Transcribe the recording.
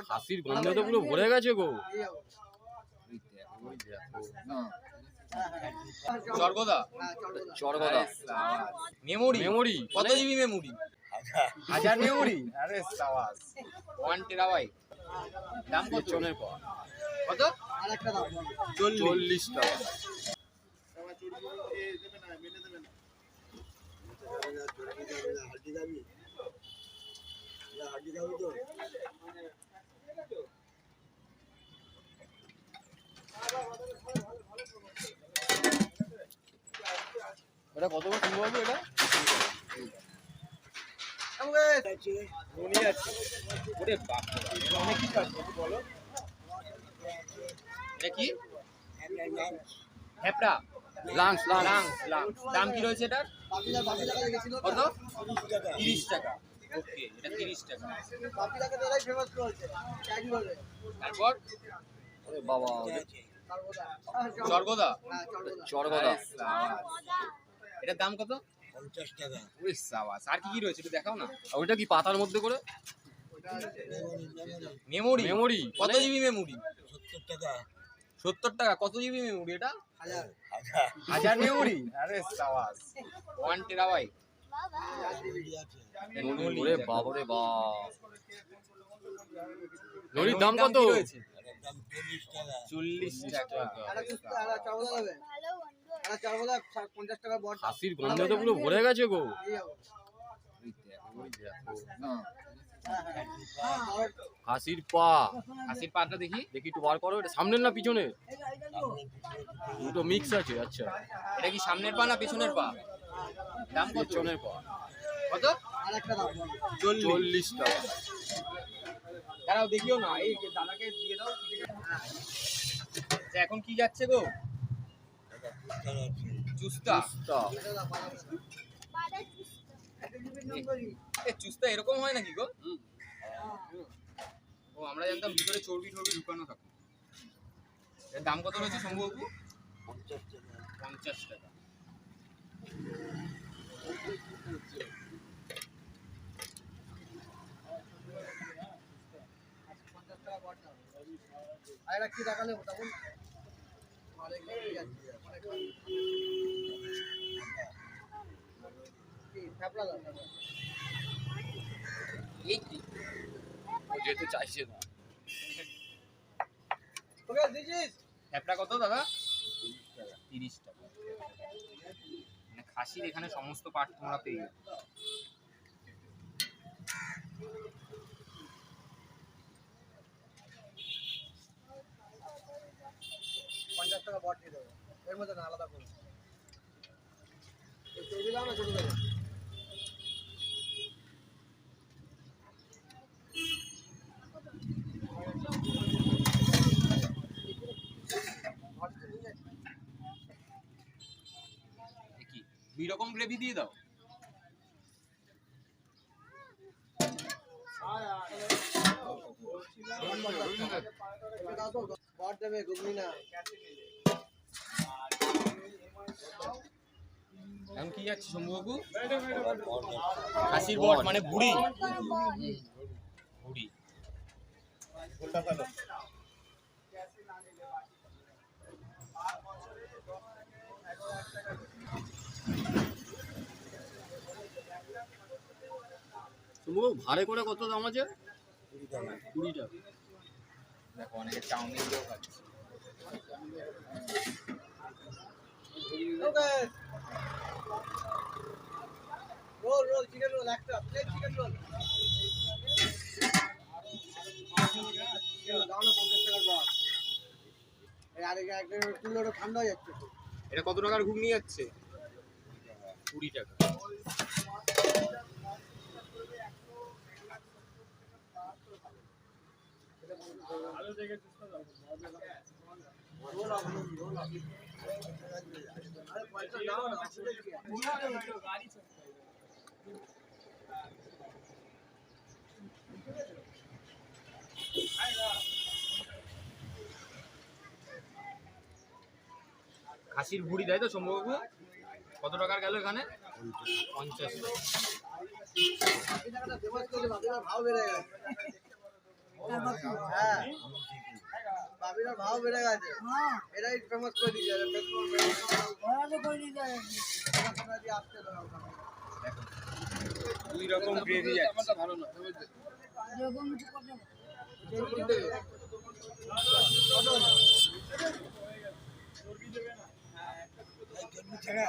খাসির গন্ধে তো পুরো ভরে গেছে গো। চরগোদা চরগদা মেমোরি মেমোরি কত জিবি মেমোরি 1000 মেমোরি আরে সাবাস 1 টেরাবাইট দাম কত চনের পর কত আরেকটা দাম 40 টাকা। এটা কত করে কিনবো এটা ওরে বাপ রে অনেক কিছু আছে বলো এটা কি হেপড়া লাংস লাংস লাংস দাম কি রয়েছে এটার বাপিদা গেছিল কত 30 টাকা ওকে এটা 30 টাকা বাপিদাকে তোরাই ফেমাস করেছে ট্যাগ বলে তারপর আরে বাবা চরগোদা হ্যাঁ চলবে চরগদা এটার দাম কত 50 টাকা ওই সাবাস আর কি কি রয়েছে একটু দেখাও না ওইটা কি পাতার মধ্যে করে মেমোরি মেমোরি কত জিবি মেমোরি 70 টাকা 70 টাকা কত জিবি মেমোরি এটা হাজার 1000 মেমোরি আরে সাবাস 1 টেরাবাইট ওরে বাবা রে বাপ। নড়ির দাম কত? রয়েছে দাম 40 40 টাকা টাকা আরে চাওলা দেবে আরে চাওলা 50 টাকা বড় খাসির গন্ধে তো পুরো ভরে গেছে গো। খাসির পা হাসির পাটা দেখি দেখি একটু বার করো। এটা সামনের না পিছনে? দুটো মিক্স আছে। আচ্ছা এটা কি সামনের পা না পিছনের পা দাম কত পিছনের পা কত আরেকটা দাম 40 টাকা। দাঁড়াও দেখিও না এই দাদাকে দিয়ে দাও আচ্ছা, এখন কি যাচ্ছে গো চুস্তা তা এ চুস্তা এরকম হয় নাকি গো ও আমরা জানতাম ভিতরে চর্বি টর্বি ঢুকানো থাকে এর দাম কত রয়েছে সম্ভবত 50 টাকা আরেকটা কি দেখালে তখন এই কি ও যেতে চাইছে না। হ্যাপটা কত দাদা 30 টাকা মানে খাসির এখানে সমস্ত পার্ট তোমরা পেয়ে যাবে টাকা বট দিয়ে দেবো এর মধ্যে না আলাদা করে চর্বি দাও না ছোট দেবো কি দুই রকম গ্রেভি দিয়ে দাও বট দেবে ঘুগনি না এখন কি যাচ্ছে সম্ভবত খাসির বট মানে বুড়ি বুড়ি তুমি ভাড়ে করে কত দাম আছে? 20 টাকা। দেখো অনেকে চাউমিন দিয়েও খাচ্ছে রোল রোল চিকেন রোল একটা প্লেট চিকেন রোল দাও না 50 টাকার বট আরে একটা তুলোটা ঠান্ডা হয়ে যাচ্ছে এটা কত টাকার ঘুগনি যাচ্ছে 20 টাকা। খাসির ভুড়ি তাই তো সম্ভবত কত টাকার গেল এখানে 50 টাকা ভাও বেড়ে গেছে হ্যাঁ বাবিরা ভাও বেড়ে গেছে এরাই ফেমাস করে দিয়ে যাবে আসতে দুই রকম গ্রেভি যাচ্ছে ভালো না ছেড়ে